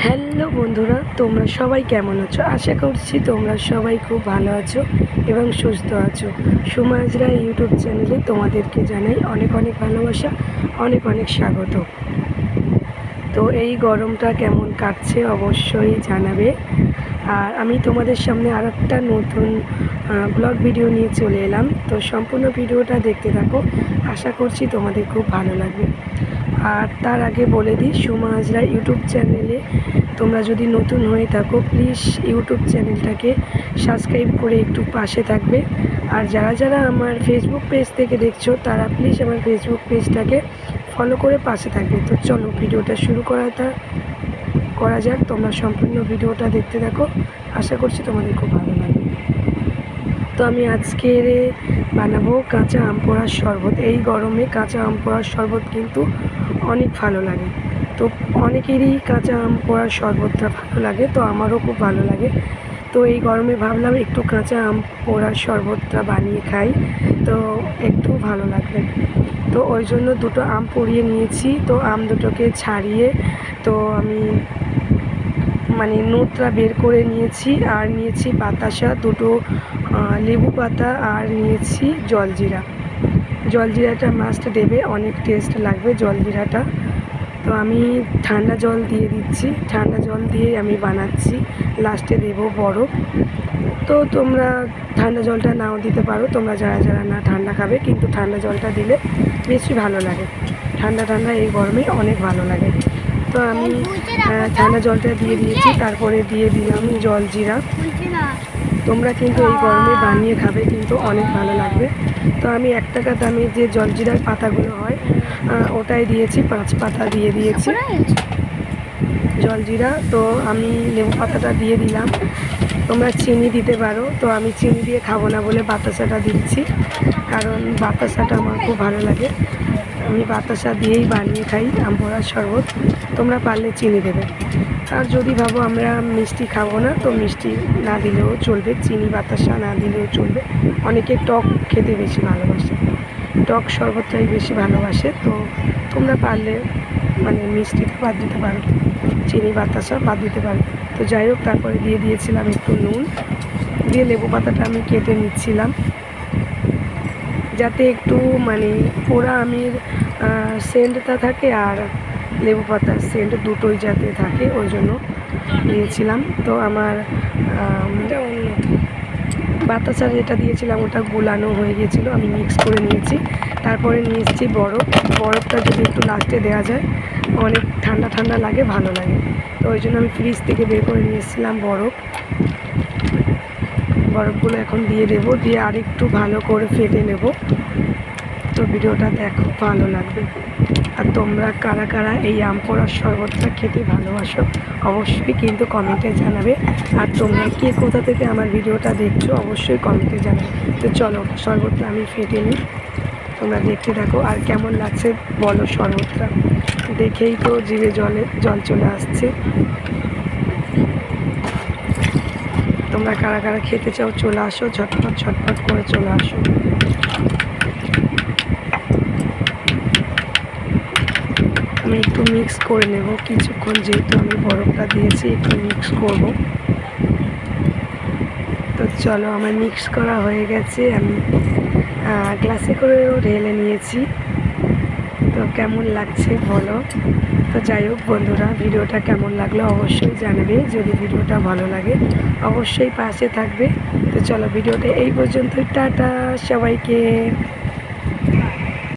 Hello বন্ধুরা, তোমরা সবাই কেমন আছো? আশা করছি তোমরা সবাই খুব ভালো আছো এবং সুস্থ আছো। সুমাজরা ইউটিউব চ্যানেলে তোমাদেরকে জানাই অনেক অনেক ভালোবাসা, অনেক অনেক স্বাগত। তো এই গরমটা কেমন কাটছে অবশ্যই জানাবে। আর আমি তোমাদের সামনে আর একটা নতুন ব্লগ ভিডিও নিয়ে চলে এলাম। তো সম্পূর্ণ ভিডিওটা দেখতে থাকো, আশা করছি তোমাদের খুব ভালো লাগবে। আর তার আগে বলে দিই, সুমা হাজরা ইউটিউব চ্যানেলে তোমরা যদি নতুন হয়ে থাকো প্লিজ ইউটিউব চ্যানেলটাকে সাবস্ক্রাইব করে একটু পাশে থাকবে। আর যারা যারা আমার ফেসবুক পেজ থেকে দেখছো তারা প্লিজ আমার ফেসবুক পেজটাকে ফলো করে পাশে থাকবে। তো চলো ভিডিওটা শুরু করা যাক। তোমরা সম্পূর্ণ ভিডিওটা দেখতে থাকো, আশা করছি তোমাদের খুব ভালো লাগবে। তো আমি আজকের বানাবো কাঁচা আম পোড়ার শরবত। এই গরমে কাঁচা আম পোড়ার শরবত কিন্তু অনেক ভালো লাগে। তো অনেকেরই কাঁচা আম পোড়ার শরবতটা ভালো লাগে, তো আমারও খুব ভালো লাগে। তো এই গরমে ভাবলাম একটু কাঁচা আম পোড়ার শরবতটা বানিয়ে খাই, তো একটু ভালো লাগবে। তো ওই জন্য দুটো আম পুড়িয়ে নিয়েছি। তো আম দুটোকে ছাড়িয়ে তো আমি নোটটা বের করে নিয়েছি। আর নিয়েছি বাতাসা দুটো, লেবু পাতা, আর নিয়েছি জলজিরাটা মাস্ট দেবে, অনেক টেস্ট লাগবে জলজিরাটা। তো আমি ঠান্ডা জল দিয়ে দিচ্ছি, ঠান্ডা জল দিয়ে আমি বানাচ্ছি। লাস্টে দেবো বরফ। তো তোমরা ঠান্ডা জলটা নাও দিতে পারো, তোমরা যারা যারা না ঠান্ডা খাবে, কিন্তু ঠান্ডা জলটা দিলে বেশি ভালো লাগে। ঠান্ডা ঠান্ডা এই গরমে অনেক ভালো লাগে। তো আমি ঠান্ডা জলটা দিয়ে দিয়েছি, তারপরে দিয়ে দিলাম জলজিরা। তোমরা কিন্তু এই গরমে বানিয়ে খাবে, কিন্তু অনেক ভালো লাগবে। তো আমি 1 টাকা দামে যে জলজিরার পাতাগুলো হয় ওটাই দিয়েছি, 5 পাতা দিয়ে দিয়েছি জলজিরা। তো আমি লেবু পাতাটা দিয়ে দিলাম, তোমরা চিনি দিতে পারো। তো আমি চিনি দিয়ে খাবো না বলে বাতাসাটা দিচ্ছি, কারণ বাতাসাটা আমার খুব ভালো লাগে। আমি বাতাসা দিয়েই বানিয়ে খাই আম পোড়ার শরবত। তোমরা পারলে চিনি দেবে। আর যদি ভাবো আমরা মিষ্টি খাবো না, তো মিষ্টি না দিলেও চলবে, চিনি বাতাসা না দিলেও চলবে। অনেকে টক খেতে বেশি ভালোবাসে, টক শরবতটাই বেশি ভালোবাসে। তো তোমরা পারলে মিষ্টিটা বাদ দিতে পারো, চিনি বাতাসা বাদ দিতে পারো। তো যাই হোক, তারপরে দিয়ে দিয়েছিলাম একটু নুন, দিয়ে লেবু পাতাটা আমি কেটে নিচ্ছিলাম, যাতে একটু পোড়া আমের সেন্টটা থাকে আর লেবু পাতার সেন্ট দুটোই যাতে থাকে, ওই জন্য দিয়েছিলাম। তো আমার বাতাসা যেটা দিয়েছিলাম ওটা গুলানো হয়ে গিয়েছিলো, আমি মিক্স করে নিয়েছি। তারপরে নিয়ে এসেছি বরফটা যদি একটু লাস্টে দেওয়া যায় অনেক ঠান্ডা ঠান্ডা লাগে, ভালো লাগে। তো ওই জন্য আমি ফ্রিজ থেকে বের করে নিয়ে এসেছিলাম বরফগুলো এখন দিয়ে দেবো, দিয়ে আরেকটু ভালো করে ফেটে নেব। তো ভিডিওটা দেখো, ভালো লাগবে। আর তোমরা কারা কারা এই আম পোড়ার শরবতটা খেতে ভালোবাসো অবশ্যই কিন্তু কমেন্টে জানাবে। আর তোমরা কে কোথা থেকে আমার ভিডিওটা দেখছো অবশ্যই কমেন্টে জানাবে। তো চলো শরবতটা আমি ফেটে নিই, তোমরা দেখতে থাকো। আর কেমন লাগছে বলো শরবতটা, দেখেই তো জিভে জল চলে আসছে। তোমরা কারা কারা খেতে চাও চলে আসো, ঝটপট করে চলে আসো। আমি একটু মিক্স করে নেব কিছুক্ষণ, যেহেতু আমি বরফটা দিয়েছি একটু মিক্স করব। তো চলো, আমার মিক্স করা হয়ে গেছে, আমি গ্লাসে করেও ঢেলে নিয়েছি। তো কেমন লাগছে বলো। তো যাই হোক বন্ধুরা, ভিডিওটা কেমন লাগলো অবশ্যই জানাবে। যদি ভিডিওটা ভালো লাগে অবশ্যই পাশে থাকবে। তো চলো ভিডিওটা এই পর্যন্তই, টাটা সবাইকে।